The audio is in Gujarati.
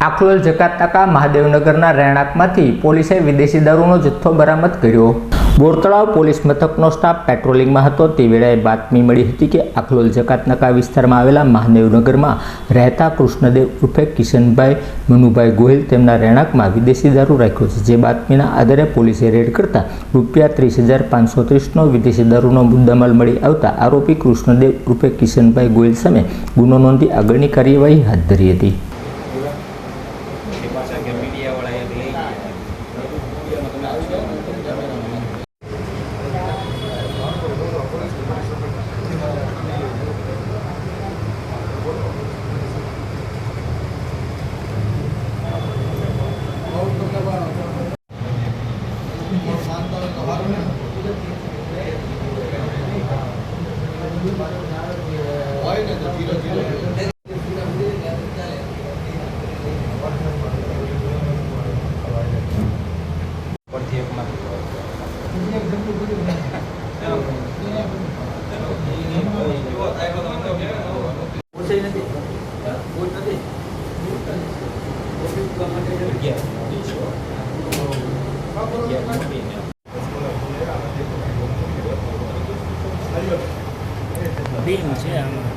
આખલોલ જકાતનાકા મહાદેવનગરના રહેણાંકમાંથી પોલીસે વિદેશી દારૂનો જથ્થો બરામદ કર્યો। બોરતળાવ પોલીસ મથકનો સ્ટાફ પેટ્રોલિંગમાં હતો તે વેળાએ બાતમી મળી હતી કે આખલોલ જકાતનાકા વિસ્તારમાં આવેલા મહાદેવનગરમાં રહેતા કૃષ્ણદેવ ઉર્ફે કિશનભાઈ મનુભાઈ ગોહિલ તેમના રહેણાંકમાં વિદેશી દારૂ રાખ્યો છે। જે બાતમીના આધારે પોલીસે રેડ કરતા ₹30,530નો વિદેશી દારૂનો મુદ્દામાલ મળી આવતા આરોપી કૃષ્ણદેવ ઉર્ફે કિશનભાઈ ગોહિલ સામે ગુનો નોંધી આગળની કાર્યવાહી હાથ ધરી હતી। બેન છે આમાં